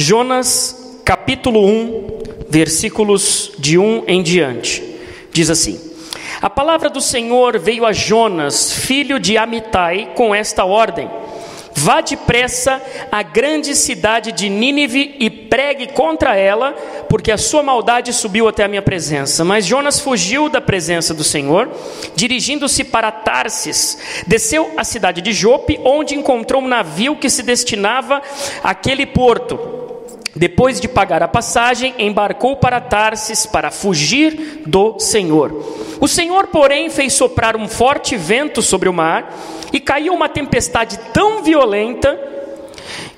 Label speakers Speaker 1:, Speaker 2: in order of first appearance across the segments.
Speaker 1: Jonas, capítulo 1, versículos de 1 em diante, diz assim: A palavra do Senhor veio a Jonas, filho de Amitai, com esta ordem: Vá depressa à grande cidade de Nínive e pregue contra ela, porque a sua maldade subiu até a minha presença. Mas Jonas fugiu da presença do Senhor, dirigindo-se para Tarsis. Desceu à cidade de Jope, onde encontrou um navio que se destinava àquele porto. Depois de pagar a passagem, embarcou para Tarsis para fugir do Senhor. O Senhor, porém, fez soprar um forte vento sobre o mar e caiu uma tempestade tão violenta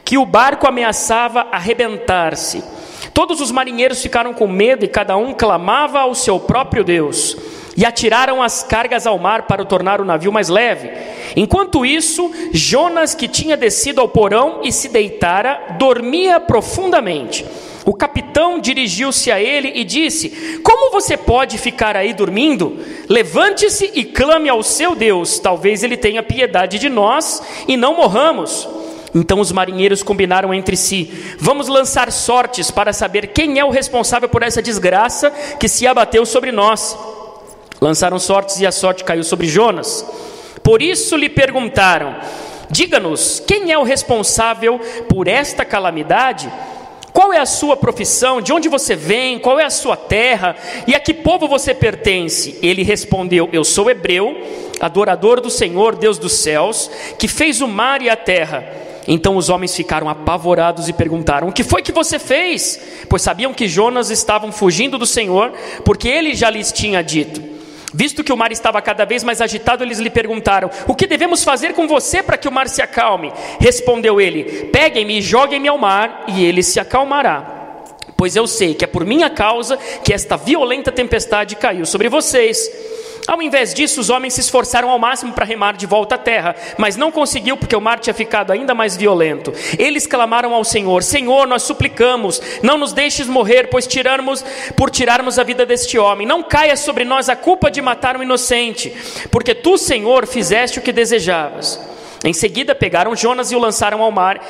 Speaker 1: que o barco ameaçava arrebentar-se. Todos os marinheiros ficaram com medo e cada um clamava ao seu próprio Deus. E atiraram as cargas ao mar para tornar o navio mais leve. Enquanto isso, Jonas, que tinha descido ao porão e se deitara, dormia profundamente. O capitão dirigiu-se a ele e disse: Como você pode ficar aí dormindo? Levante-se e clame ao seu Deus, talvez ele tenha piedade de nós e não morramos. Então os marinheiros combinaram entre si: Vamos lançar sortes para saber quem é o responsável por essa desgraça que se abateu sobre nós. Lançaram sortes e a sorte caiu sobre Jonas. Por isso lhe perguntaram: Diga-nos, quem é o responsável por esta calamidade? Qual é a sua profissão? De onde você vem? Qual é a sua terra? E a que povo você pertence? Ele respondeu: Eu sou hebreu, adorador do Senhor, Deus dos céus, que fez o mar e a terra. Então os homens ficaram apavorados e perguntaram: O que foi que você fez? Pois sabiam que Jonas estavam fugindo do Senhor, porque ele já lhes tinha dito. Visto que o mar estava cada vez mais agitado, eles lhe perguntaram: O que devemos fazer com você para que o mar se acalme? Respondeu ele: Peguem-me e joguem-me ao mar, e ele se acalmará. Pois eu sei que é por minha causa que esta violenta tempestade caiu sobre vocês. Ao invés disso, os homens se esforçaram ao máximo para remar de volta à terra, mas não conseguiu, porque o mar tinha ficado ainda mais violento. Eles clamaram ao Senhor: Senhor, nós suplicamos, não nos deixes morrer, pois por tirarmos a vida deste homem. Não caia sobre nós a culpa de matar um inocente, porque tu, Senhor, fizeste o que desejavas. Em seguida pegaram Jonas e o lançaram ao mar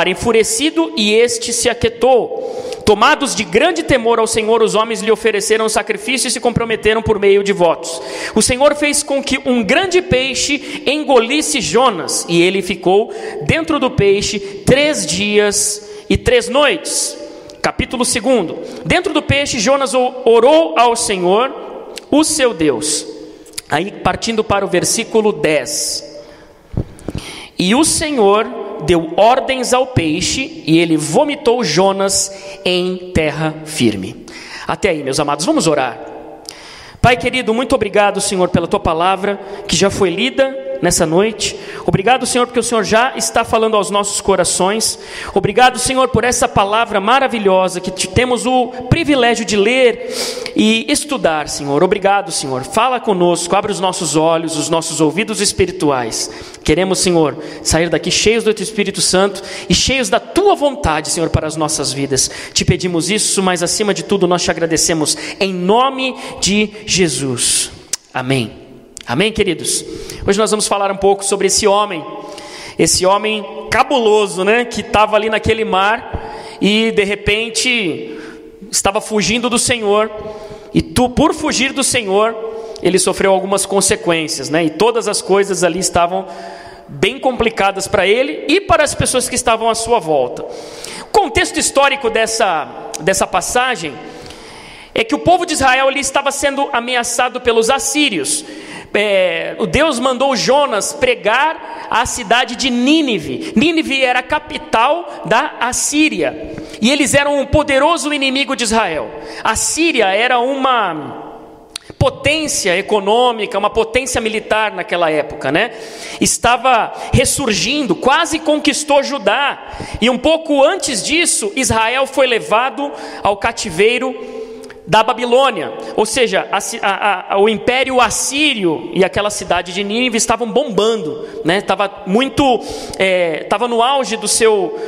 Speaker 1: enfurecido, e este se aquietou. Tomados de grande temor ao Senhor, os homens lhe ofereceram sacrifício e se comprometeram por meio de votos. O Senhor fez com que um grande peixe engolisse Jonas, e ele ficou dentro do peixe 3 dias e 3 noites. Capítulo 2. Dentro do peixe, Jonas orou ao Senhor, o seu Deus. Aí partindo para o versículo 10. E o Senhor deu ordens ao peixe, e ele vomitou Jonas em terra firme. Até aí, meus amados, vamos orar. Pai querido, muito obrigado, Senhor, pela tua palavra, que já foi lida nessa noite. Obrigado, Senhor, porque o Senhor já está falando aos nossos corações. Obrigado, Senhor, por essa palavra maravilhosa que temos o privilégio de ler e estudar, Senhor. Obrigado, Senhor. Fala conosco, abre os nossos olhos, os nossos ouvidos espirituais. Queremos, Senhor, sair daqui cheios do teu Espírito Santo e cheios da tua vontade, Senhor, para as nossas vidas. Te pedimos isso, mas acima de tudo nós te agradecemos em nome de Jesus. Amém. Amém, queridos? Hoje nós vamos falar um pouco sobre esse homem cabuloso, né? Que estava ali naquele mar e de repente estava fugindo do Senhor. E por fugir do Senhor, ele sofreu algumas consequências, né? E todas as coisas ali estavam bem complicadas para ele e para as pessoas que estavam à sua volta. O contexto histórico dessa passagem é que o povo de Israel ali estava sendo ameaçado pelos assírios. O Deus mandou Jonas pregar à cidade de Nínive. Nínive era a capital da Assíria, e eles eram um poderoso inimigo de Israel. A Síria era uma potência econômica, uma potência militar naquela época, né? Estava ressurgindo, quase conquistou Judá, e um pouco antes disso, Israel foi levado ao cativeiro da Babilônia, ou seja, o Império Assírio e aquela cidade de Nínive estavam bombando, né? Estava no auge do seu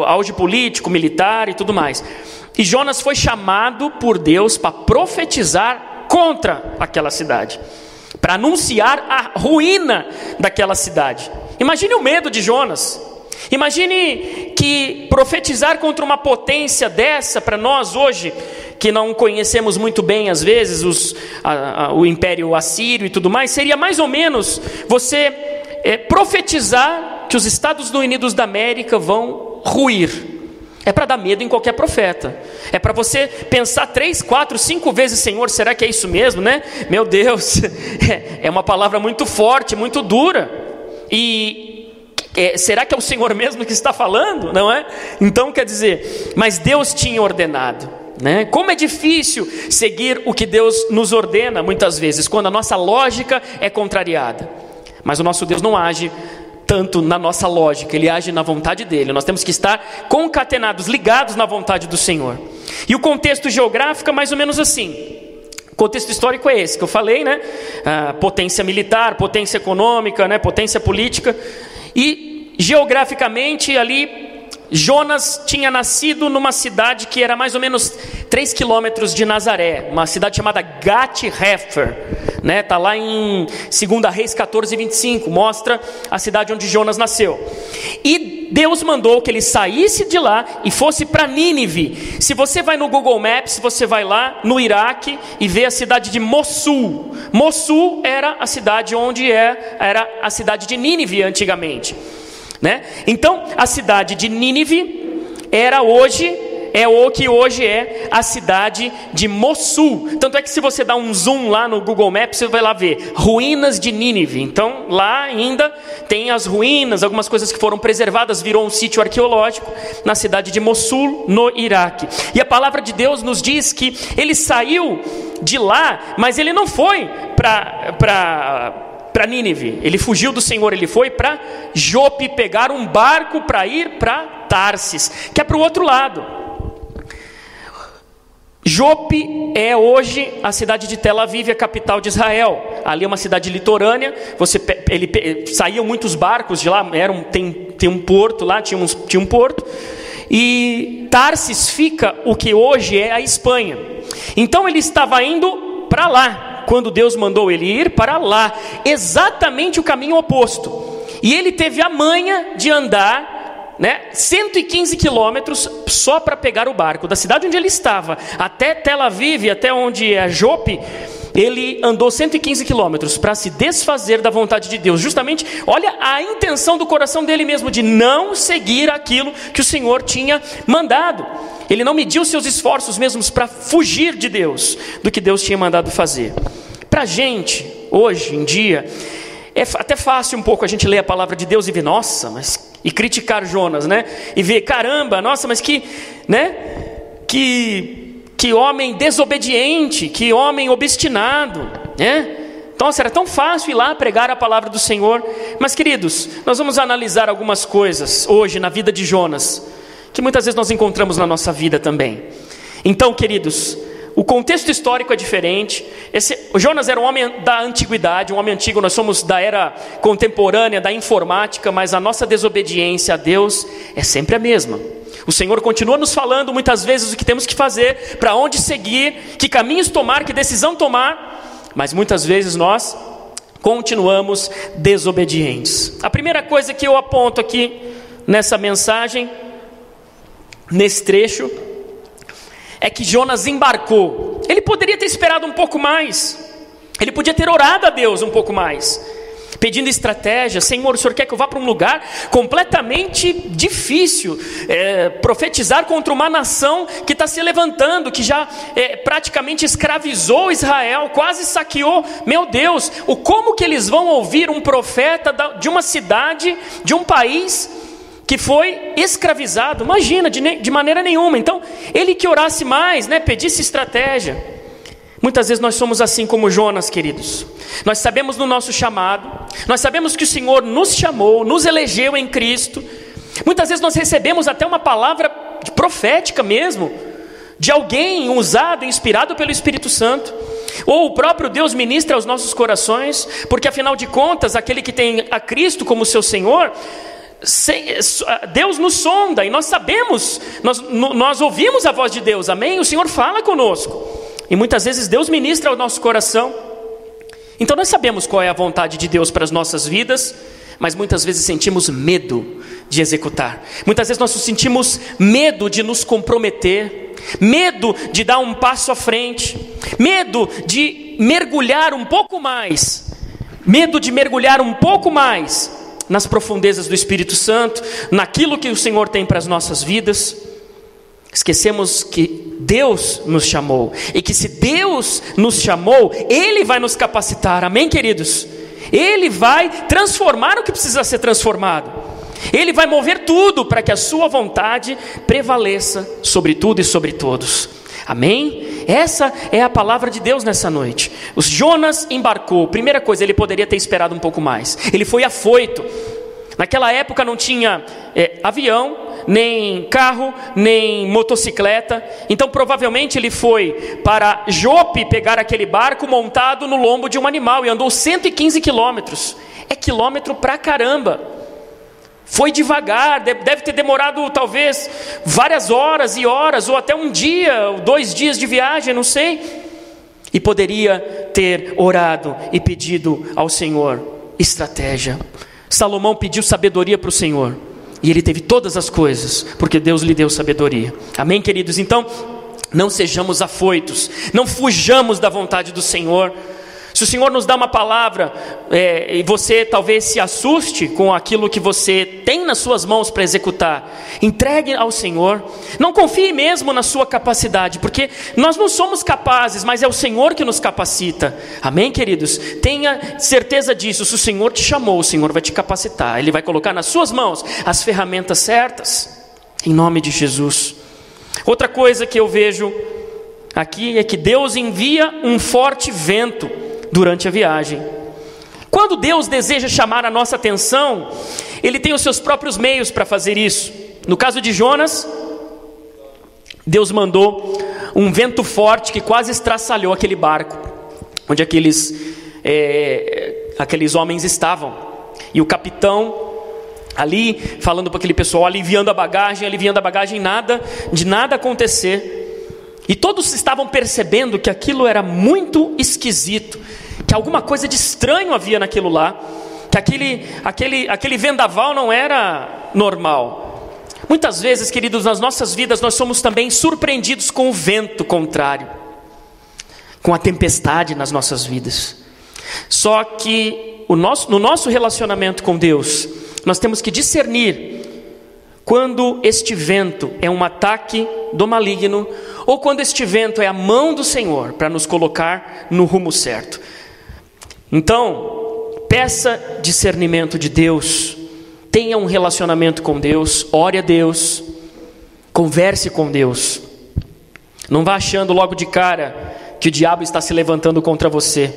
Speaker 1: auge político, militar e tudo mais. E Jonas foi chamado por Deus para profetizar contra aquela cidade, para anunciar a ruína daquela cidade. Imagine o medo de Jonas. Imagine que profetizar contra uma potência dessa, para nós hoje, que não conhecemos muito bem às vezes o Império Assírio e tudo mais, seria mais ou menos você profetizar que os Estados Unidos da América vão ruir. É para dar medo em qualquer profeta. É para você pensar 3, 4, 5 vezes: Senhor, será que é isso mesmo, né? Meu Deus, é uma palavra muito forte, muito dura. E será que é o Senhor mesmo que está falando? Não é? Então quer dizer, mas Deus tinha ordenado, né? Como é difícil seguir o que Deus nos ordena muitas vezes, quando a nossa lógica é contrariada. Mas o nosso Deus não age tanto na nossa lógica, Ele age na vontade dEle. Nós temos que estar concatenados, ligados na vontade do Senhor. E o contexto geográfico é mais ou menos assim. O contexto histórico é esse que eu falei, né? Potência militar, potência econômica, né? Potência política. E geograficamente ali, Jonas tinha nascido numa cidade que era mais ou menos 3 quilômetros de Nazaré, uma cidade chamada Gat-Hefer, né? Está lá em 2 Reis 14:25, mostra a cidade onde Jonas nasceu. E Deus mandou que ele saísse de lá e fosse para Nínive. Se você vai no Google Maps, você vai lá no Iraque e vê a cidade de Mossul. Mossul era a cidade onde era a cidade de Nínive antigamente, né? Então a cidade de Nínive é o que hoje é a cidade de Mossul. Tanto é que se você dá um zoom lá no Google Maps, você vai lá ver ruínas de Nínive. Então lá ainda tem as ruínas, algumas coisas que foram preservadas, virou um sítio arqueológico na cidade de Mossul, no Iraque. E a palavra de Deus nos diz que ele saiu de lá, mas ele não foi para Nínive. Ele fugiu do Senhor, ele foi para Jope pegar um barco para ir para Tarsis, que é para o outro lado. Jope é hoje a cidade de Tel Aviv, a capital de Israel. Ali é uma cidade litorânea. Saíam muitos barcos de lá. Tem um porto lá, tinha um porto. E Tarsis fica o que hoje é a Espanha. Então ele estava indo para lá, quando Deus mandou ele ir para lá, exatamente o caminho oposto. E ele teve a manha de andar 115 quilômetros só para pegar o barco. Da cidade onde ele estava até Tel Aviv, até onde é Jope, ele andou 115 quilômetros para se desfazer da vontade de Deus. Justamente, olha a intenção do coração dele mesmo, de não seguir aquilo que o Senhor tinha mandado. Ele não mediu seus esforços mesmos para fugir de Deus, do que Deus tinha mandado fazer. Para a gente, hoje em dia, é até fácil um pouco a gente ler a palavra de Deus e ver, nossa, e criticar Jonas, né? E ver, caramba, nossa, mas que homem desobediente, que homem obstinado, né? Nossa, era tão fácil ir lá pregar a palavra do Senhor. Mas queridos, nós vamos analisar algumas coisas hoje na vida de Jonas, que muitas vezes nós encontramos na nossa vida também. Então, queridos, o contexto histórico é diferente. O Jonas era um homem da antiguidade, um homem antigo. Nós somos da era contemporânea, da informática, mas a nossa desobediência a Deus é sempre a mesma. O Senhor continua nos falando muitas vezes o que temos que fazer, para onde seguir, que caminhos tomar, que decisão tomar, mas muitas vezes nós continuamos desobedientes. A primeira coisa que eu aponto aqui nessa mensagem, nesse trecho, é que Jonas embarcou. Ele poderia ter esperado um pouco mais. Ele podia ter orado a Deus um pouco mais, pedindo estratégia. Senhor, o Senhor quer que eu vá para um lugar completamente difícil, profetizar contra uma nação que está se levantando, que já praticamente escravizou Israel, quase saqueou. Meu Deus, como que eles vão ouvir um profeta de uma cidade, de um país que foi escravizado? Imagina, de maneira nenhuma. Então, ele que orasse mais, pedisse estratégia. Muitas vezes nós somos assim como Jonas, queridos. Nós sabemos do nosso chamado, nós sabemos que o Senhor nos chamou, nos elegeu em Cristo. Muitas vezes nós recebemos até uma palavra profética mesmo, de alguém usado, inspirado pelo Espírito Santo, ou o próprio Deus ministra aos nossos corações, porque afinal de contas, aquele que tem a Cristo como seu Senhor, Deus nos sonda e nós sabemos, nós ouvimos a voz de Deus, amém? O Senhor fala conosco e muitas vezes Deus ministra ao nosso coração. Então nós sabemos qual é a vontade de Deus para as nossas vidas, mas muitas vezes sentimos medo de executar. Muitas vezes nós sentimos medo de nos comprometer, medo de dar um passo à frente, medo de mergulhar um pouco mais, nas profundezas do Espírito Santo, naquilo que o Senhor tem para as nossas vidas. Esquecemos que Deus nos chamou, e que se Deus nos chamou, Ele vai nos capacitar, amém, queridos? Ele vai transformar o que precisa ser transformado, Ele vai mover tudo para que a sua vontade prevaleça sobre tudo e sobre todos, amém? Essa é a palavra de Deus nessa noite. Os Jonas embarcou. Primeira coisa, ele poderia ter esperado um pouco mais. Ele foi afoito. Naquela época não tinha avião, nem carro, nem motocicleta. Então provavelmente ele foi para Jope pegar aquele barco montado no lombo de um animal, e andou 115 quilômetros. É quilômetro pra caramba. Foi devagar, deve ter demorado talvez várias horas e horas, ou até um dia, ou 2 dias de viagem, não sei. E poderia ter orado e pedido ao Senhor estratégia. Salomão pediu sabedoria para o Senhor, e ele teve todas as coisas, porque Deus lhe deu sabedoria. Amém, queridos? Então, não sejamos afoitos, não fujamos da vontade do Senhor. Se o Senhor nos dá uma palavra, e você talvez se assuste com aquilo que você tem nas suas mãos para executar, entregue ao Senhor. Não confie mesmo na sua capacidade, porque nós não somos capazes, mas é o Senhor que nos capacita. Amém, queridos? Tenha certeza disso. Se o Senhor te chamou, o Senhor vai te capacitar. Ele vai colocar nas suas mãos as ferramentas certas, em nome de Jesus. Outra coisa que eu vejo aqui é que Deus envia um forte vento durante a viagem. Quando Deus deseja chamar a nossa atenção, Ele tem os seus próprios meios para fazer isso. No caso de Jonas, Deus mandou um vento forte que quase estraçalhou aquele barco, onde aqueles homens estavam. E o capitão ali, falando para aquele pessoal, aliviando a bagagem, nada acontecer. E todos estavam percebendo que aquilo era muito esquisito, que alguma coisa de estranho havia naquilo lá, que aquele vendaval não era normal. Muitas vezes, queridos, nas nossas vidas nós somos também surpreendidos com o vento contrário, com a tempestade nas nossas vidas. Só que no nosso relacionamento com Deus, nós temos que discernir quando este vento é um ataque do maligno, ou quando este vento é a mão do Senhor para nos colocar no rumo certo. Então, peça discernimento de Deus, tenha um relacionamento com Deus, ore a Deus, converse com Deus. Não vá achando logo de cara que o diabo está se levantando contra você.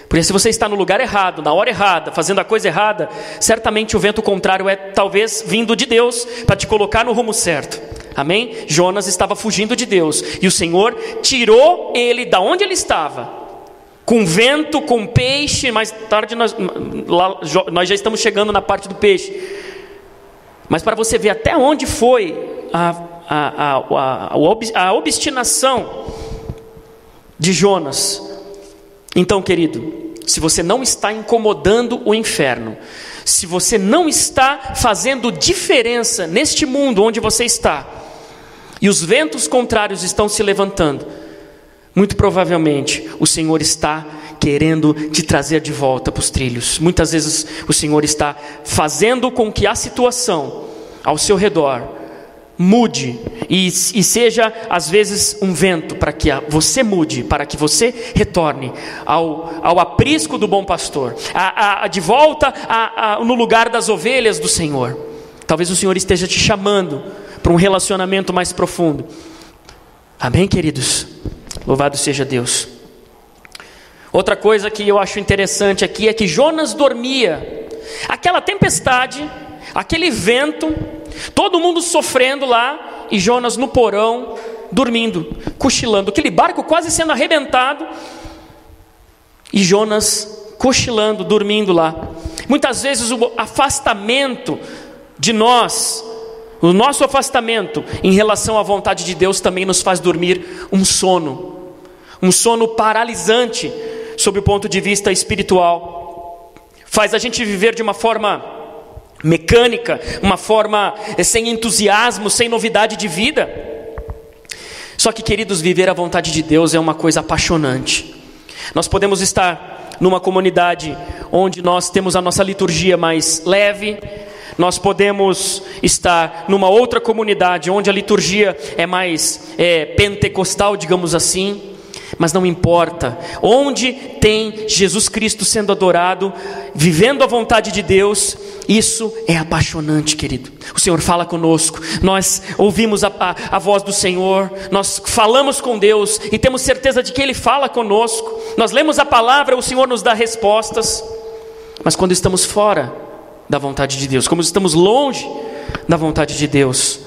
Speaker 1: Porque se você está no lugar errado, na hora errada, fazendo a coisa errada, certamente o vento contrário é talvez vindo de Deus para te colocar no rumo certo. Amém? Jonas estava fugindo de Deus, e o Senhor tirou ele da onde ele estava, com vento, com peixe. Mais tarde nós já estamos chegando na parte do peixe. Mas para você ver até onde foi a obstinação de Jonas. Então, querido, se você não está incomodando o inferno, se você não está fazendo diferença neste mundo onde você está, e os ventos contrários estão se levantando, muito provavelmente o Senhor está querendo te trazer de volta para os trilhos. Muitas vezes o Senhor está fazendo com que a situação ao seu redor mude, e seja às vezes um vento para que você mude, para que você retorne ao aprisco do bom pastor, de volta no lugar das ovelhas do Senhor. Talvez o Senhor esteja te chamando para um relacionamento mais profundo. Amém, queridos? Louvado seja Deus. Outra coisa que eu acho interessante aqui é que Jonas dormia. Aquela tempestade, aquele vento, todo mundo sofrendo lá, e Jonas no porão, dormindo, cochilando. Aquele barco quase sendo arrebentado, e Jonas cochilando, dormindo lá. Muitas vezes o afastamento de nós, o nosso afastamento em relação à vontade de Deus também nos faz dormir um sono paralisante sob o ponto de vista espiritual. Faz a gente viver de uma forma mecânica, uma forma sem entusiasmo, sem novidade de vida. Só que, queridos, viver a vontade de Deus é uma coisa apaixonante. Nós podemos estar numa comunidade onde nós temos a nossa liturgia mais leve. Nós podemos estar numa outra comunidade onde a liturgia é mais pentecostal, digamos assim. Mas não importa, onde tem Jesus Cristo sendo adorado, vivendo a vontade de Deus, isso é apaixonante, querido. O Senhor fala conosco, nós ouvimos a voz do Senhor, nós falamos com Deus e temos certeza de que Ele fala conosco. Nós lemos a palavra, o Senhor nos dá respostas. Mas quando estamos fora da vontade de Deus, como estamos longe da vontade de Deus,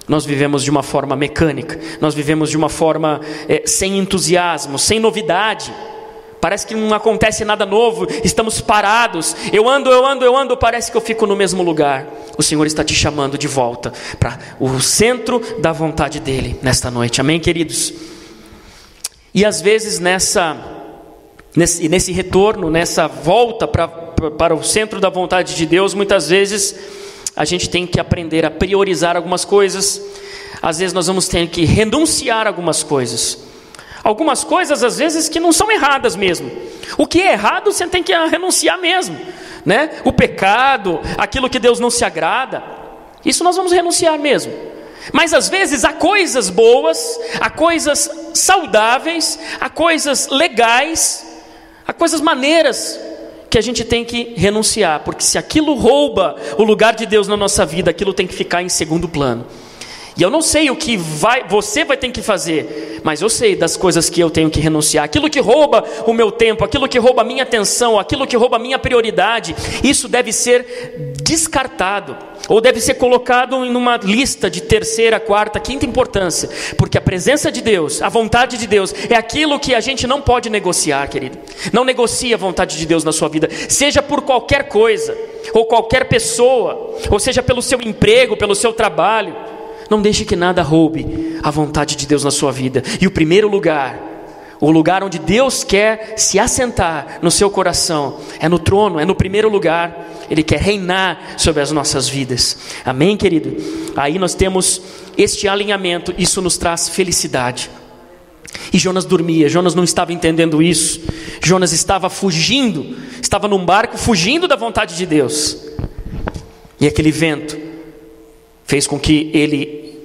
Speaker 1: nós vivemos de uma forma mecânica, nós vivemos de uma forma sem entusiasmo, sem novidade. Parece que não acontece nada novo, estamos parados. Eu ando, parece que eu fico no mesmo lugar. O Senhor está te chamando de volta para o centro da vontade dEle nesta noite, amém, queridos? E às vezes nesse retorno, nessa volta para o centro da vontade de Deus, muitas vezes a gente tem que aprender a priorizar algumas coisas. Às vezes nós vamos ter que renunciar a algumas coisas. Algumas coisas, às vezes, que não são erradas mesmo. O que é errado, você tem que renunciar mesmo, né? O pecado, aquilo que Deus não se agrada, isso nós vamos renunciar mesmo. Mas às vezes há coisas boas, há coisas saudáveis, há coisas legais, há coisas maneiras que a gente tem que renunciar, porque se aquilo rouba o lugar de Deus na nossa vida, aquilo tem que ficar em segundo plano. E eu não sei o que você vai ter que fazer, mas eu sei das coisas que eu tenho que renunciar. Aquilo que rouba o meu tempo, aquilo que rouba a minha atenção, aquilo que rouba a minha prioridade, isso deve ser descartado, ou deve ser colocado em uma lista de terceira, quarta, quinta importância, porque a presença de Deus, a vontade de Deus, é aquilo que a gente não pode negociar, querido. Não negocie a vontade de Deus na sua vida, seja por qualquer coisa, ou qualquer pessoa, ou seja pelo seu emprego, pelo seu trabalho. Não deixe que nada roube a vontade de Deus na sua vida. E o primeiro lugar, o lugar onde Deus quer se assentar no seu coração, é no trono, é no primeiro lugar. Ele quer reinar sobre as nossas vidas. Amém, querido? Aí nós temos este alinhamento, isso nos traz felicidade. E Jonas dormia, Jonas não estava entendendo isso. Jonas estava fugindo, estava num barco fugindo da vontade de Deus. E aquele vento fez com que ele,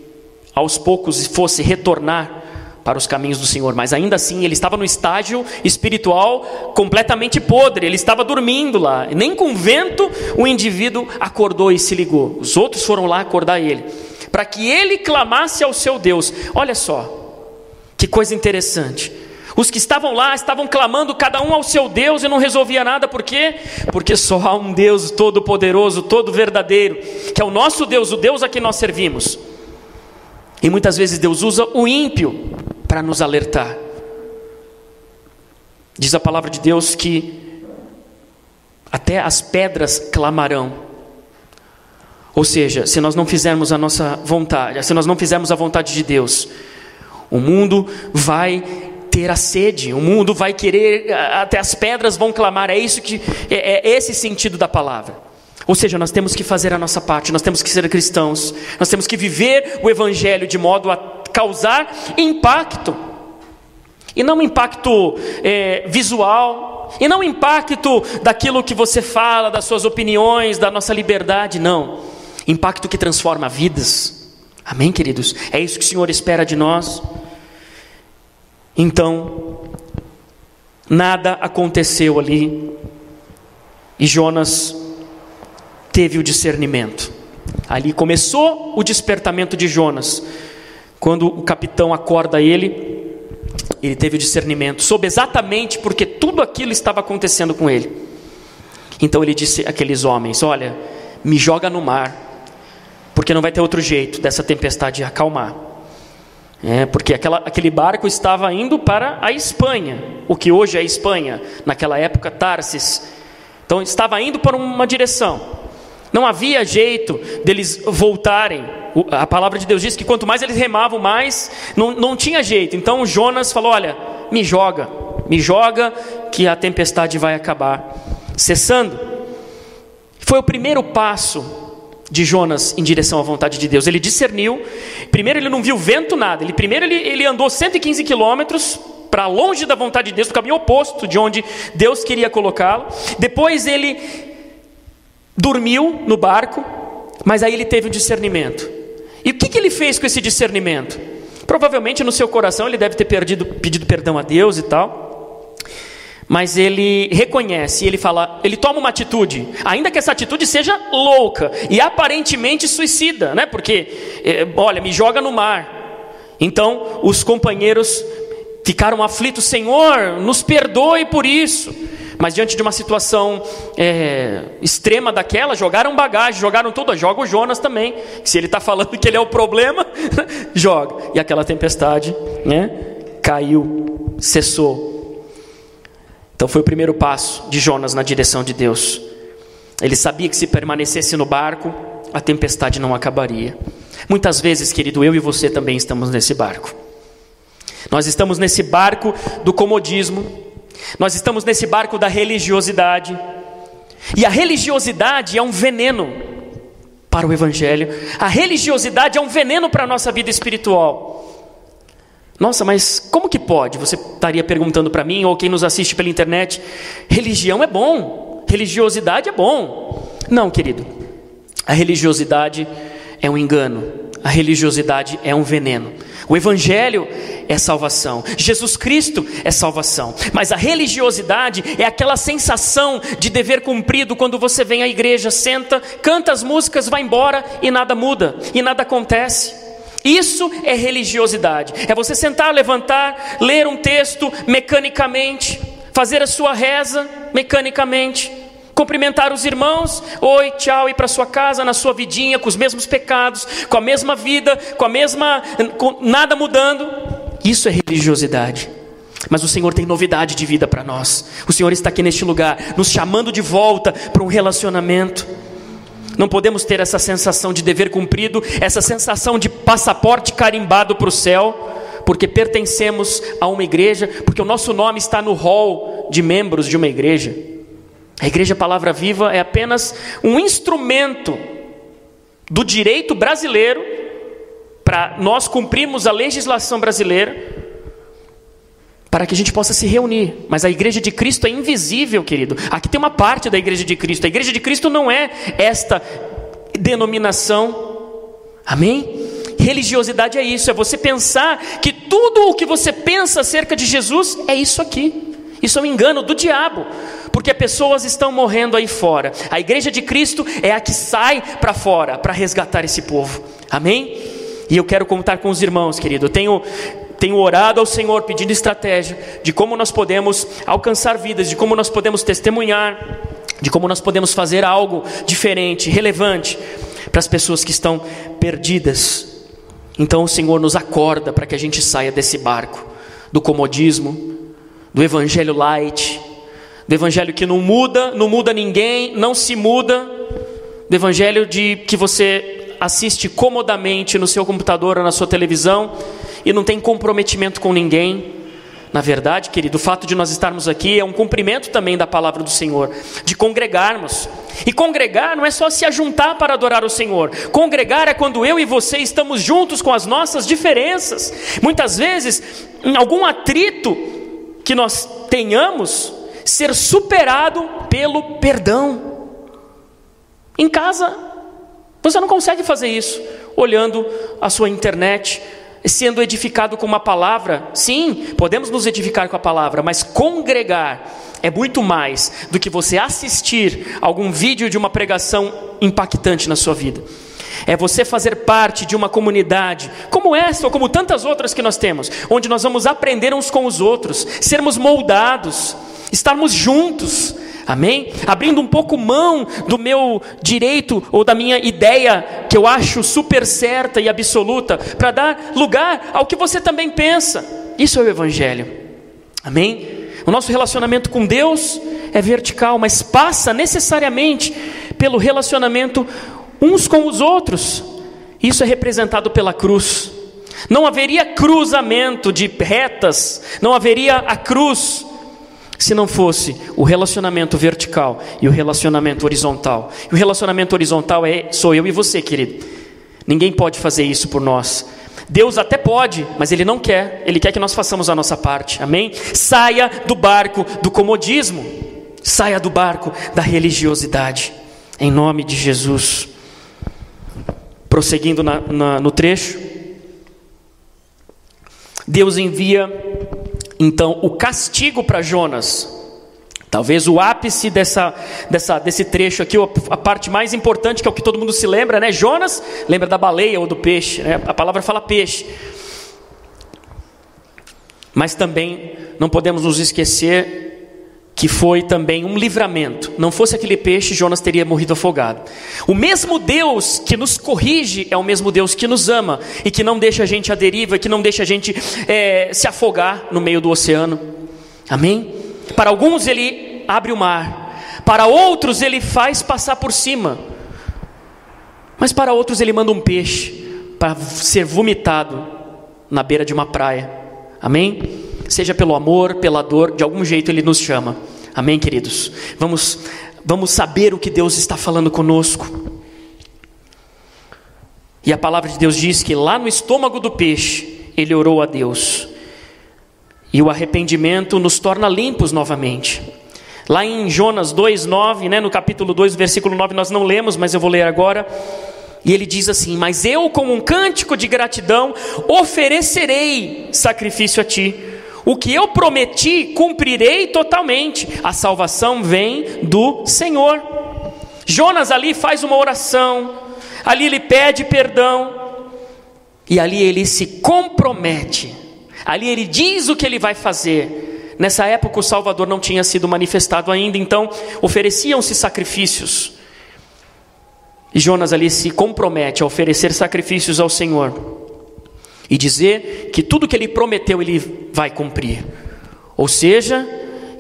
Speaker 1: aos poucos, fosse retornar para os caminhos do Senhor. Mas ainda assim, ele estava no estágio espiritual completamente podre. Ele estava dormindo lá. Nem com vento o indivíduo acordou e se ligou. Os outros foram lá acordar ele, para que ele clamasse ao seu Deus. Olha só, que coisa interessante. Os que estavam lá estavam clamando cada um ao seu Deus e não resolvia nada. Por quê? Porque só há um Deus todo-poderoso, todo verdadeiro, que é o nosso Deus, o Deus a quem nós servimos. E muitas vezes Deus usa o ímpio para nos alertar. Diz a palavra de Deus que até as pedras clamarão. Ou seja, se nós não fizermos a nossa vontade, se nós não fizermos a vontade de Deus, o mundo vai ter a sede, o mundo vai querer, até as pedras vão clamar. É isso que é esse sentido da palavra. Ou seja, nós temos que fazer a nossa parte, nós temos que ser cristãos, nós temos que viver o evangelho de modo a causar impacto, e não impacto visual, e não impacto daquilo que você fala, das suas opiniões, da nossa liberdade, não, impacto que transforma vidas. Amém, queridos? É isso que o Senhor espera de nós. Então, nada aconteceu ali, e Jonas teve o discernimento. Ali começou o despertamento de Jonas. Quando o capitão acorda ele teve o discernimento, soube exatamente porque tudo aquilo estava acontecendo com ele. Então ele disse àqueles homens: olha, me joga no mar, porque não vai ter outro jeito dessa tempestade acalmar. Porque aquele barco estava indo para a Espanha, o que hoje é a Espanha, naquela época Tarsis. Então estava indo para uma direção, não havia jeito deles voltarem. A palavra de Deus diz que quanto mais eles remavam, mais não tinha jeito. Então Jonas falou: olha, me joga, me joga que a tempestade vai acabar cessando. Foi o primeiro passo de Jonas em direção à vontade de Deus. Ele discerniu. Primeiro ele não viu vento, nada. Ele andou 115 quilômetros para longe da vontade de Deus, no caminho oposto de onde Deus queria colocá-lo. Depois ele dormiu no barco, mas aí ele teve o discernimento. E o que ele fez com esse discernimento? Provavelmente no seu coração ele deve ter pedido perdão a Deus e tal. Mas ele reconhece, ele toma uma atitude, ainda que essa atitude seja louca e aparentemente suicida, né? Porque, olha, me joga no mar. Então os companheiros ficaram aflitos: Senhor, nos perdoe por isso. Mas diante de uma situação extrema daquela, jogaram bagagem, jogaram tudo. Joga o Jonas também, se ele está falando que ele é o problema, joga. E aquela tempestade, né, caiu, cessou. Então foi o primeiro passo de Jonas na direção de Deus. Ele sabia que se permanecesse no barco, a tempestade não acabaria. Muitas vezes, querido, eu e você também estamos nesse barco. Nós estamos nesse barco do comodismo. Nós estamos nesse barco da religiosidade. E a religiosidade é um veneno para o Evangelho. A religiosidade é um veneno para a nossa vida espiritual. Nossa, mas como que pode? Você estaria perguntando para mim, ou quem nos assiste pela internet. Religião é bom, religiosidade é bom. Não, querido, a religiosidade é um engano, a religiosidade é um veneno. O Evangelho é salvação, Jesus Cristo é salvação. Mas a religiosidade é aquela sensação de dever cumprido quando você vem à igreja, senta, canta as músicas, vai embora e nada muda, e nada acontece. Isso é religiosidade. É você sentar, levantar, ler um texto mecanicamente, fazer a sua reza mecanicamente, cumprimentar os irmãos, oi, tchau, ir para sua casa, na sua vidinha, com os mesmos pecados, com a mesma vida, com nada mudando. Isso é religiosidade. Mas o Senhor tem novidade de vida para nós. O Senhor está aqui neste lugar, nos chamando de volta para um relacionamento. Não podemos ter essa sensação de dever cumprido, essa sensação de passaporte carimbado para o céu, porque pertencemos a uma igreja, porque o nosso nome está no hall de membros de uma igreja. A Igreja Palavra Viva é apenas um instrumento do direito brasileiro para nós cumprirmos a legislação brasileira, para que a gente possa se reunir. Mas a Igreja de Cristo é invisível, querido. Aqui tem uma parte da Igreja de Cristo. A Igreja de Cristo não é esta denominação. Amém? Religiosidade é isso, é você pensar que tudo o que você pensa acerca de Jesus é isso aqui. Isso é um engano do diabo, porque pessoas estão morrendo aí fora. A Igreja de Cristo é a que sai para fora para resgatar esse povo. Amém? E eu quero contar com os irmãos, querido. Eu tenho orado ao Senhor pedindo estratégia de como nós podemos alcançar vidas, de como nós podemos testemunhar, de como nós podemos fazer algo diferente, relevante para as pessoas que estão perdidas. Então o Senhor nos acorda para que a gente saia desse barco do comodismo, do evangelho light, do evangelho que não muda ninguém, não se muda, do evangelho de que você assiste comodamente no seu computador ou na sua televisão e não tem comprometimento com ninguém. Na verdade, querido, o fato de nós estarmos aqui é um cumprimento também da palavra do Senhor, de congregarmos. E congregar não é só se ajuntar para adorar o Senhor. Congregar é quando eu e você estamos juntos com as nossas diferenças. Muitas vezes, em algum atrito que nós tenhamos, ser superado pelo perdão. Em casa, você não consegue fazer isso olhando a sua internet, sendo edificado com uma palavra. Sim, podemos nos edificar com a palavra, mas congregar é muito mais do que você assistir algum vídeo de uma pregação impactante na sua vida. É você fazer parte de uma comunidade como essa ou como tantas outras que nós temos, onde nós vamos aprender uns com os outros, sermos moldados, estarmos juntos. Amém? Abrindo um pouco mão do meu direito ou da minha ideia, que eu acho super certa e absoluta, para dar lugar ao que você também pensa. Isso é o Evangelho. Amém? O nosso relacionamento com Deus é vertical, mas passa necessariamente pelo relacionamento uns com os outros. Isso é representado pela cruz. Não haveria cruzamento de retas, não haveria a cruz se não fosse o relacionamento vertical e o relacionamento horizontal. E o relacionamento horizontal sou eu e você, querido. Ninguém pode fazer isso por nós. Deus até pode, mas Ele não quer. Ele quer que nós façamos a nossa parte, amém? Saia do barco do comodismo. Saia do barco da religiosidade, em nome de Jesus. Prosseguindo no trecho, Deus envia então o castigo para Jonas. Talvez o ápice desse trecho aqui, a parte mais importante, que é o que todo mundo se lembra, né? Jonas lembra da baleia ou do peixe, né? A palavra fala peixe. Mas também não podemos nos esquecer que foi também um livramento. Não fosse aquele peixe, Jonas teria morrido afogado. O mesmo Deus que nos corrige é o mesmo Deus que nos ama e que não deixa a gente à deriva, que não deixa a gente se afogar no meio do oceano. Amém? Para alguns Ele abre o mar, para outros Ele faz passar por cima, mas para outros Ele manda um peixe para ser vomitado na beira de uma praia. Amém? Seja pelo amor, pela dor, de algum jeito Ele nos chama. Amém, queridos? Vamos saber o que Deus está falando conosco. E a palavra de Deus diz que lá no estômago do peixe, ele orou a Deus. E o arrependimento nos torna limpos novamente. Lá em Jonas 2:9, né, no capítulo 2, versículo 9, nós não lemos, mas eu vou ler agora. E ele diz assim: mas eu, com um cântico de gratidão, oferecerei sacrifício a ti. O que eu prometi, cumprirei totalmente. A salvação vem do Senhor. Jonas ali faz uma oração, ali ele pede perdão, e ali ele se compromete, ali ele diz o que ele vai fazer. Nessa época o Salvador não tinha sido manifestado ainda, então ofereciam-se sacrifícios. E Jonas ali se compromete a oferecer sacrifícios ao Senhor e dizer que tudo que ele prometeu ele vai cumprir. Ou seja,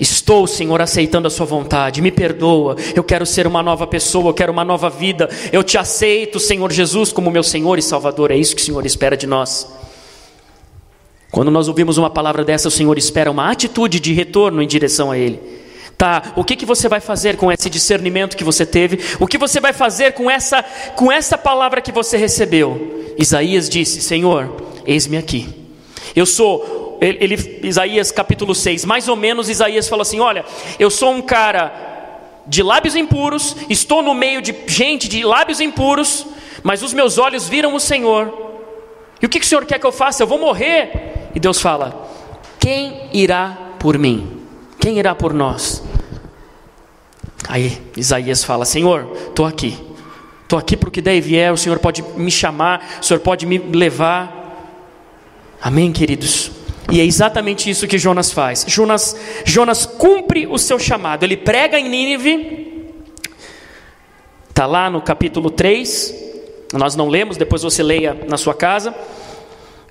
Speaker 1: estou, Senhor, aceitando a sua vontade, me perdoa, eu quero ser uma nova pessoa, eu quero uma nova vida, eu te aceito, Senhor Jesus, como meu Senhor e Salvador. É isso que o Senhor espera de nós. Quando nós ouvimos uma palavra dessa, o Senhor espera uma atitude de retorno em direção a Ele. Tá, o que você vai fazer com esse discernimento que você teve? O que você vai fazer com essa palavra que você recebeu? Isaías disse: Senhor, eis-me aqui. Isaías capítulo 6, mais ou menos Isaías fala assim: olha, eu sou um cara de lábios impuros, estou no meio de gente de lábios impuros, mas os meus olhos viram o Senhor. E o que o Senhor quer que eu faça? Eu vou morrer. E Deus fala: quem irá por mim? Quem irá por nós? Aí Isaías fala: Senhor, estou aqui para o que der e vier, o Senhor pode me chamar, o Senhor pode me levar. Amém, queridos? E é exatamente isso que Jonas faz. Jonas cumpre o seu chamado. Ele prega em Nínive. Está lá no capítulo 3. Nós não lemos, depois você leia na sua casa.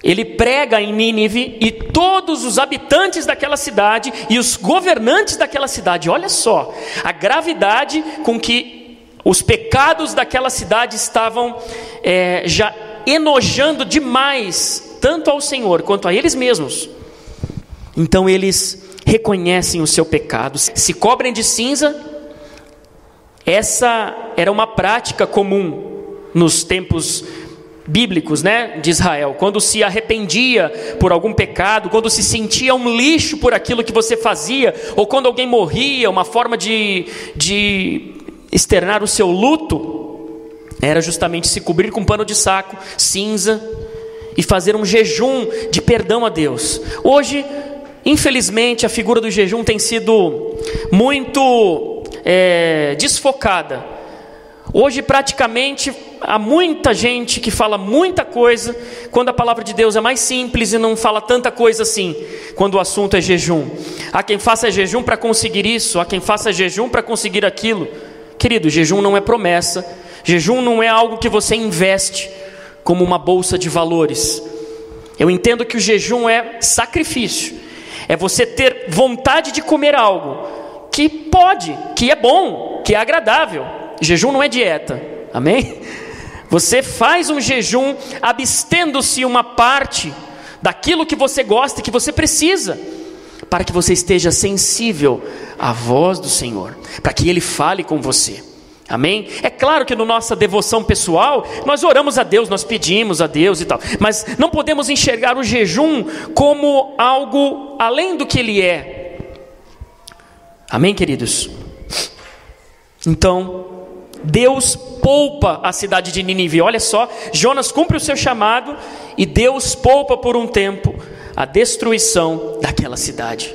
Speaker 1: Ele prega em Nínive e todos os habitantes daquela cidade e os governantes daquela cidade, olha só a gravidade com que os pecados daquela cidade estavam já enojando demais, tanto ao Senhor quanto a eles mesmos. Então eles reconhecem o seu pecado, se cobrem de cinza. Essa era uma prática comum nos tempos bíblicos, né, de Israel. Quando se arrependia por algum pecado, quando se sentia um lixo por aquilo que você fazia, ou quando alguém morria, uma forma de externar o seu luto, era justamente se cobrir com pano de saco, cinza, e fazer um jejum de perdão a Deus. Hoje, infelizmente, a figura do jejum tem sido muito desfocada. Hoje praticamente há muita gente que fala muita coisa, quando a palavra de Deus é mais simples e não fala tanta coisa assim, quando o assunto é jejum. Há quem faça jejum para conseguir isso, há quem faça jejum para conseguir aquilo. Querido, jejum não é promessa, jejum não é algo que você investe como uma bolsa de valores. Eu entendo que o jejum é sacrifício, é você ter vontade de comer algo que pode, que é bom, que é agradável. Jejum não é dieta, amém? Você faz um jejum abstendo-se uma parte daquilo que você gosta e que você precisa, para que você esteja sensível à voz do Senhor, para que Ele fale com você. Amém? É claro que na nossa devoção pessoal, nós oramos a Deus, nós pedimos a Deus e tal, mas não podemos enxergar o jejum como algo além do que ele é. Amém, queridos? Então, Deus poupa a cidade de Nínive. Olha só, Jonas cumpre o seu chamado e Deus poupa por um tempo a destruição daquela cidade.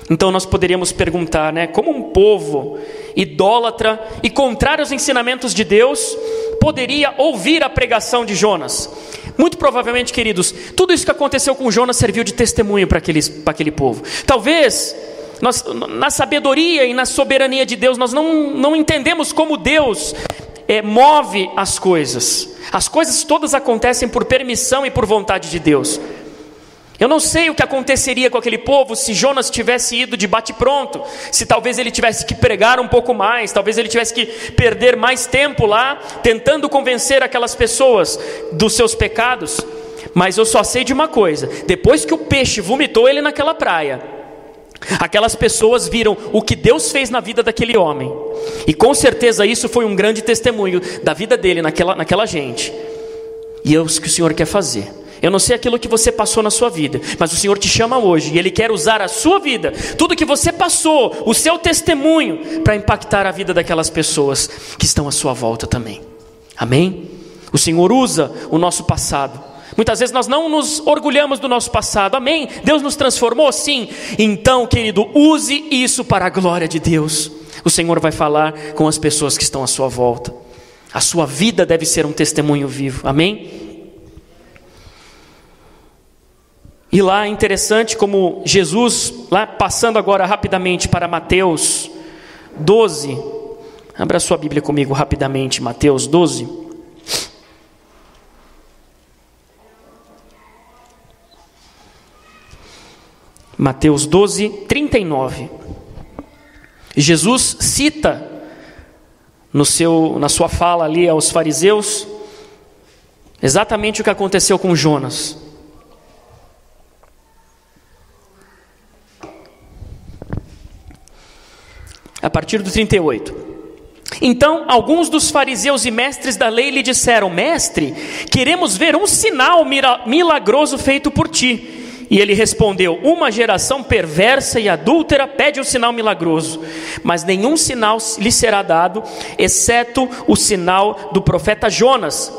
Speaker 1: Então nós poderíamos perguntar, como um povo idólatra e contrário aos ensinamentos de Deus poderia ouvir a pregação de Jonas? Muito provavelmente, queridos, tudo isso que aconteceu com Jonas serviu de testemunho para aquele povo. Talvez, na sabedoria e na soberania de Deus, nós não entendemos como Deus move as coisas. As coisas todas acontecem por permissão e por vontade de Deus. Eu não sei o que aconteceria com aquele povo se Jonas tivesse ido de bate-pronto, se talvez ele tivesse que pregar um pouco mais, talvez ele tivesse que perder mais tempo lá, tentando convencer aquelas pessoas dos seus pecados. Mas eu só sei de uma coisa: depois que o peixe vomitou ele naquela praia, aquelas pessoas viram o que Deus fez na vida daquele homem, e com certeza isso foi um grande testemunho da vida dele naquela gente. E é o que o Senhor quer fazer. Eu não sei aquilo que você passou na sua vida, mas o Senhor te chama hoje e Ele quer usar a sua vida, tudo que você passou, o seu testemunho, para impactar a vida daquelas pessoas que estão à sua volta também. Amém? O Senhor usa o nosso passado. Muitas vezes nós não nos orgulhamos do nosso passado. Amém? Deus nos transformou? Sim. Então, querido, use isso para a glória de Deus. O Senhor vai falar com as pessoas que estão à sua volta. A sua vida deve ser um testemunho vivo. Amém? E lá é interessante como Jesus, lá passando agora rapidamente para Mateus 12, abra sua Bíblia comigo rapidamente, Mateus 12. Mateus 12, 39. Jesus cita na sua fala ali aos fariseus exatamente o que aconteceu com Jonas. A partir do 38. Então, alguns dos fariseus e mestres da lei lhe disseram: Mestre, queremos ver um sinal milagroso feito por ti. E ele respondeu: Uma geração perversa e adúltera pede um sinal milagroso, mas nenhum sinal lhe será dado, exceto o sinal do profeta Jonas.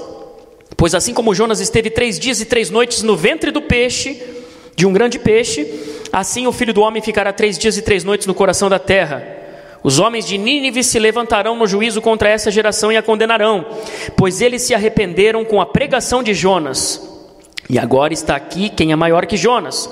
Speaker 1: Pois assim como Jonas esteve 3 dias e 3 noites no ventre do peixe, de um grande peixe, assim o Filho do Homem ficará 3 dias e 3 noites no coração da terra. Os homens de Nínive se levantarão no juízo contra essa geração e a condenarão, pois eles se arrependeram com a pregação de Jonas. E agora está aqui quem é maior que Jonas.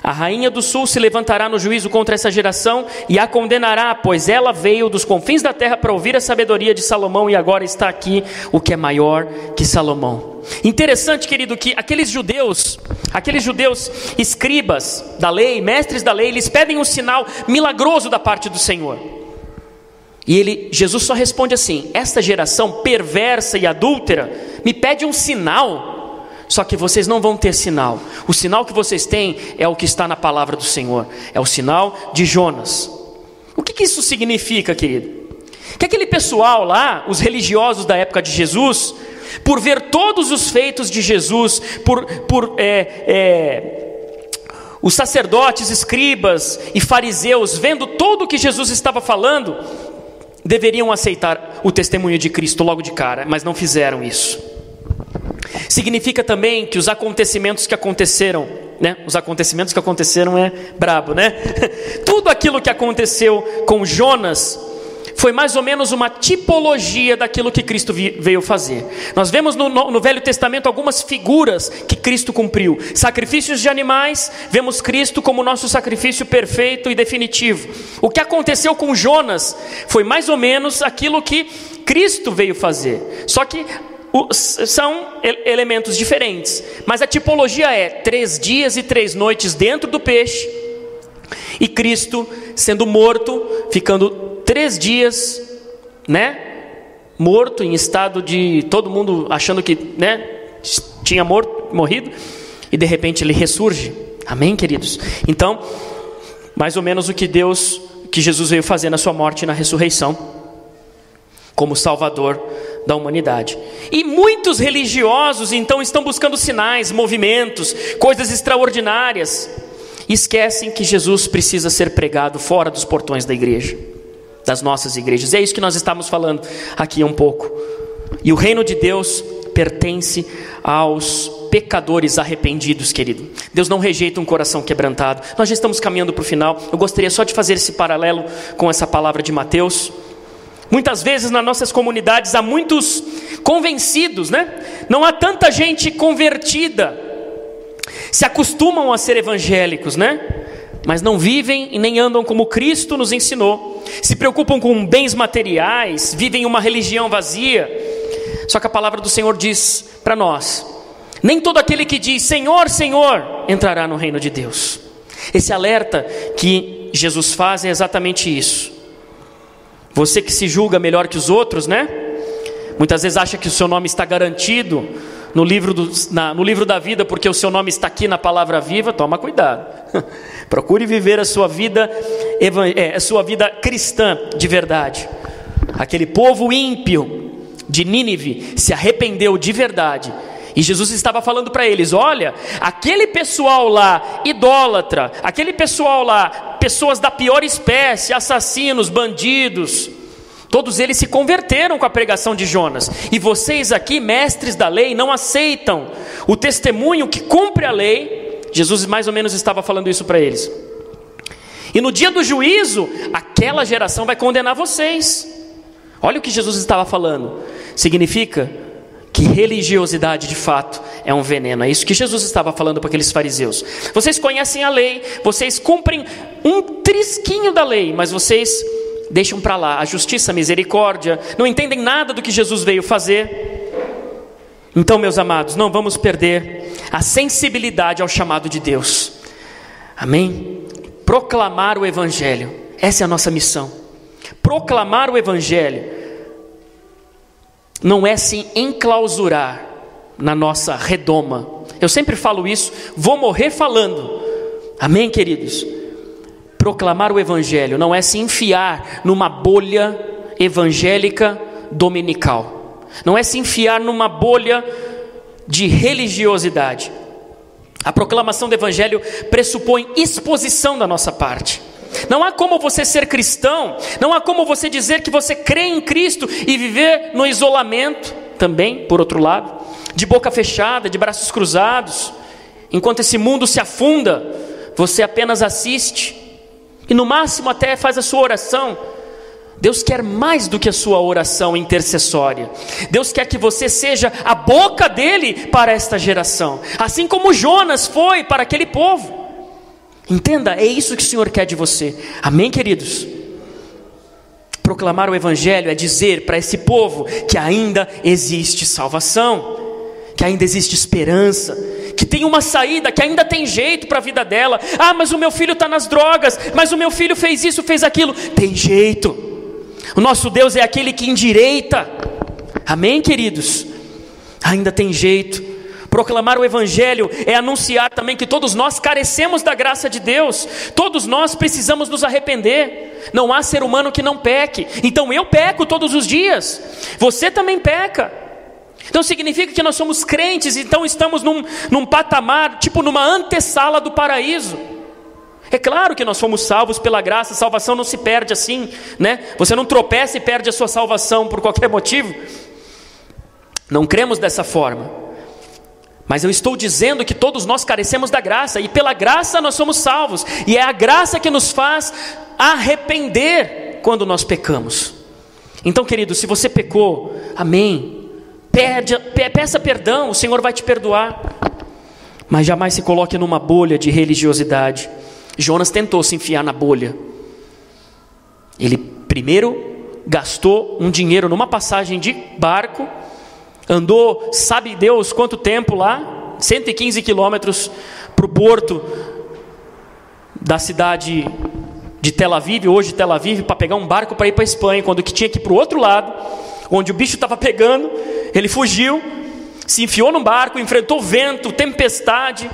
Speaker 1: A rainha do sul se levantará no juízo contra essa geração e a condenará, pois ela veio dos confins da terra para ouvir a sabedoria de Salomão, e agora está aqui o que é maior que Salomão. Interessante, querido, que aqueles judeus escribas da lei, mestres da lei, eles pedem um sinal milagroso da parte do Senhor. E Jesus só responde assim: esta geração perversa e adúltera me pede um sinal, só que vocês não vão ter sinal. O sinal que vocês têm é o que está na palavra do Senhor, é o sinal de Jonas. O que isso significa, querido? Que aquele pessoal lá, os religiosos da época de Jesus, por ver todos os feitos de Jesus, os sacerdotes, escribas e fariseus, vendo tudo o que Jesus estava falando, deveriam aceitar o testemunho de Cristo logo de cara, mas não fizeram isso. Significa também que os acontecimentos que aconteceram, os acontecimentos que aconteceram é brabo, Tudo aquilo que aconteceu com Jonas foi mais ou menos uma tipologia daquilo que Cristo veio fazer. Nós vemos no Velho Testamento algumas figuras que Cristo cumpriu. Sacrifícios de animais, vemos Cristo como nosso sacrifício perfeito e definitivo. O que aconteceu com Jonas foi mais ou menos aquilo que Cristo veio fazer. Só que são elementos diferentes. Mas a tipologia é 3 dias e 3 noites dentro do peixe, e Cristo sendo morto, ficando 3 dias, morto, em estado de todo mundo achando que, tinha morrido, e de repente ele ressurge. Amém, queridos? Então, Mais ou menos o que Jesus veio fazer na sua morte e na ressurreição, como Salvador da humanidade. E muitos religiosos então estão buscando sinais, movimentos, coisas extraordinárias, e esquecem que Jesus precisa ser pregado fora dos portões da igreja, das nossas igrejas. É isso que nós estamos falando aqui um pouco. E o reino de Deus pertence aos pecadores arrependidos, querido. Deus não rejeita um coração quebrantado. Nós já estamos caminhando para o final. Eu gostaria só de fazer esse paralelo com essa palavra de Mateus. Muitas vezes nas nossas comunidades há muitos convencidos, né? Não há tanta gente convertida. Se acostumam a ser evangélicos, né? Mas não vivem e nem andam como Cristo nos ensinou. Se preocupam com bens materiais, vivem uma religião vazia. Só que a palavra do Senhor diz para nós: nem todo aquele que diz Senhor, Senhor, entrará no reino de Deus. Esse alerta que Jesus faz é exatamente isso. Você que se julga melhor que os outros, né? Muitas vezes acha que o seu nome está garantido no livro da vida, porque o seu nome está aqui na palavra viva. Toma cuidado. Procure viver a sua vida cristã de verdade. Aquele povo ímpio de Nínive se arrependeu de verdade, e Jesus estava falando para eles: olha, aquele pessoal lá idólatra, aquele pessoal lá, pessoas da pior espécie, assassinos, bandidos, todos eles se converteram com a pregação de Jonas, e vocês aqui, mestres da lei, não aceitam o testemunho que cumpre a lei. Jesus mais ou menos estava falando isso para eles. E no dia do juízo, aquela geração vai condenar vocês. Olha o que Jesus estava falando. Significa que religiosidade de fato é um veneno. É isso que Jesus estava falando para aqueles fariseus. Vocês conhecem a lei, vocês cumprem um trisquinho da lei, mas vocês deixam para lá a justiça, a misericórdia, não entendem nada do que Jesus veio fazer. Então, meus amados, não vamos perder a sensibilidade ao chamado de Deus. Amém? Proclamar o Evangelho, essa é a nossa missão. Proclamar o Evangelho não é se enclausurar na nossa redoma. Eu sempre falo isso, vou morrer falando. Amém, queridos? Proclamar o Evangelho não é se enfiar numa bolha evangélica dominical. Não é se enfiar numa bolha de religiosidade. A proclamação do Evangelho pressupõe exposição da nossa parte. Não há como você ser cristão, não há como você dizer que você crê em Cristo e viver no isolamento também, por outro lado, de boca fechada, de braços cruzados, enquanto esse mundo se afunda, você apenas assiste e no máximo até faz a sua oração. Deus quer mais do que a sua oração intercessória. Deus quer que você seja a boca dele para esta geração, assim como Jonas foi para aquele povo. Entenda, é isso que o Senhor quer de você. Amém, queridos? Proclamar o Evangelho é dizer para esse povo que ainda existe salvação, que ainda existe esperança, que tem uma saída, que ainda tem jeito para a vida dela. Ah, mas o meu filho está nas drogas, mas o meu filho fez isso, fez aquilo. Tem jeito. O nosso Deus é aquele que endireita. Amém, queridos? Ainda tem jeito. Proclamar o Evangelho é anunciar também que todos nós carecemos da graça de Deus. Todos nós precisamos nos arrepender. Não há ser humano que não peque. Então eu peco todos os dias. Você também peca. Então significa que nós somos crentes. Então estamos num patamar, tipo numa antessala do paraíso. É claro que nós fomos salvos pela graça. Salvação não se perde assim, né? Você não tropeça e perde a sua salvação por qualquer motivo. Não cremos dessa forma. Mas eu estou dizendo que todos nós carecemos da graça, e pela graça nós somos salvos, e é a graça que nos faz arrepender quando nós pecamos. Então, querido, se você pecou, amém, peça perdão, o Senhor vai te perdoar, mas jamais se coloque numa bolha de religiosidade. Jonas tentou se enfiar na bolha. Ele primeiro gastou um dinheiro numa passagem de barco, andou, sabe Deus quanto tempo lá, 115 quilômetros para o porto da cidade de Tel Aviv, hoje Tel Aviv, para pegar um barco para ir para a Espanha, quando que tinha que ir para o outro lado, onde o bicho estava pegando. Ele fugiu, se enfiou no barco, enfrentou vento, tempestade,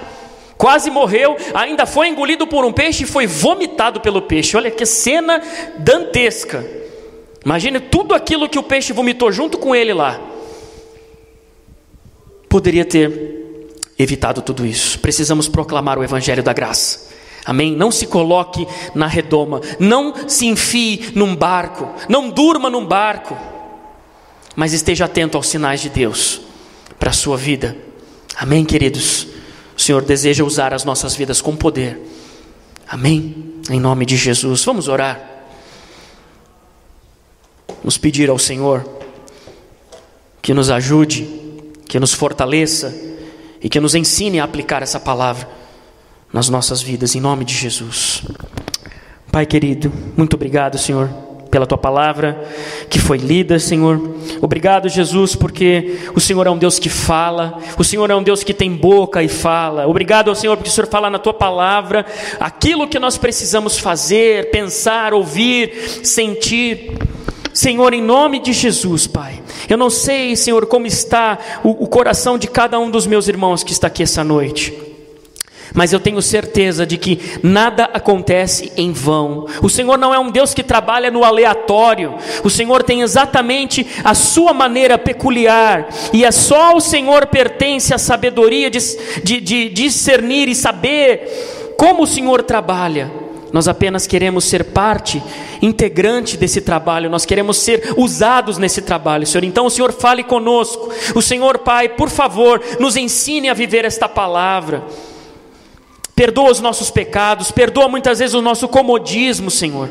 Speaker 1: quase morreu, ainda foi engolido por um peixe e foi vomitado pelo peixe. Olha que cena dantesca. Imagine tudo aquilo que o peixe vomitou junto com ele lá. Poderia ter evitado tudo isso. Precisamos proclamar o evangelho da graça. Amém? Não se coloque na redoma, não se enfie num barco, não durma num barco, mas esteja atento aos sinais de Deus para a sua vida. Amém, queridos? O Senhor deseja usar as nossas vidas com poder. Amém? Em nome de Jesus. Vamos orar. Vamos pedir ao Senhor que nos ajude, que nos fortaleça e que nos ensine a aplicar essa palavra nas nossas vidas, em nome de Jesus. Pai querido, muito obrigado, Senhor, pela Tua palavra que foi lida, Senhor. Obrigado, Jesus, porque o Senhor é um Deus que fala, o Senhor é um Deus que tem boca e fala. Obrigado ao Senhor porque o Senhor fala na Tua palavra aquilo que nós precisamos fazer, pensar, ouvir, sentir. Senhor, em nome de Jesus, Pai, eu não sei, Senhor, como está o coração de cada um dos meus irmãos que está aqui essa noite, mas eu tenho certeza de que nada acontece em vão. O Senhor não é um Deus que trabalha no aleatório. O Senhor tem exatamente a sua maneira peculiar, e é só ao Senhor pertence a sabedoria de discernir e saber como o Senhor trabalha. Nós apenas queremos ser parte integrante desse trabalho, nós queremos ser usados nesse trabalho, Senhor. Então o Senhor fale conosco. O Senhor, Pai, por favor, nos ensine a viver esta palavra. Perdoa os nossos pecados, perdoa muitas vezes o nosso comodismo, Senhor.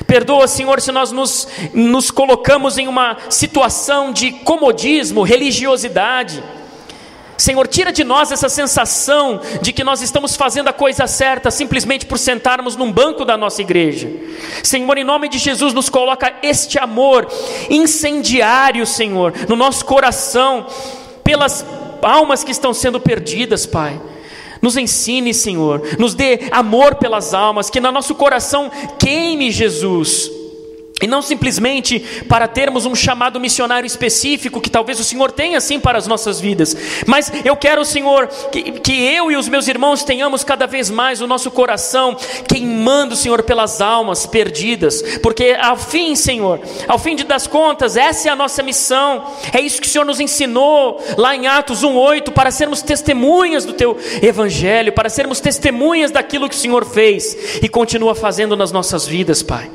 Speaker 1: Perdoa, Senhor, se nós nos colocamos em uma situação de comodismo, religiosidade. Senhor, tira de nós essa sensação de que nós estamos fazendo a coisa certa simplesmente por sentarmos num banco da nossa igreja. Senhor, em nome de Jesus, nos coloca este amor incendiário, Senhor, no nosso coração, pelas almas que estão sendo perdidas, Pai. Nos ensine, Senhor, nos dê amor pelas almas, que no nosso coração queime, Jesus. E não simplesmente para termos um chamado missionário específico, que talvez o Senhor tenha sim para as nossas vidas. Mas eu quero, Senhor, que eu e os meus irmãos tenhamos cada vez mais o nosso coração queimando, Senhor, pelas almas perdidas. Porque ao fim, Senhor, ao fim das contas, essa é a nossa missão. É isso que o Senhor nos ensinou lá em Atos 1:8, para sermos testemunhas do Teu Evangelho, para sermos testemunhas daquilo que o Senhor fez e continua fazendo nas nossas vidas, Pai.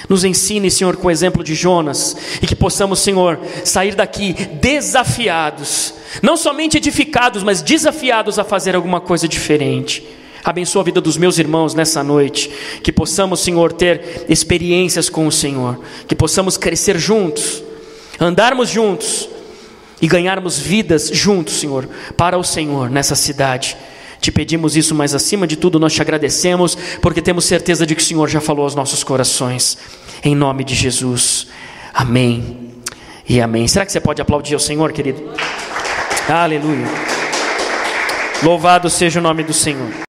Speaker 1: Nos ensine, Senhor, com o exemplo de Jonas, e que possamos, Senhor, sair daqui desafiados, não somente edificados, mas desafiados a fazer alguma coisa diferente. Abençoa a vida dos meus irmãos nessa noite, que possamos, Senhor, ter experiências com o Senhor, que possamos crescer juntos, andarmos juntos e ganharmos vidas juntos, Senhor, para o Senhor nessa cidade. Te pedimos isso, mas acima de tudo nós te agradecemos, porque temos certeza de que o Senhor já falou aos nossos corações. Em nome de Jesus, amém e amém. Será que você pode aplaudir ao Senhor, querido? Aleluia. Louvado seja o nome do Senhor.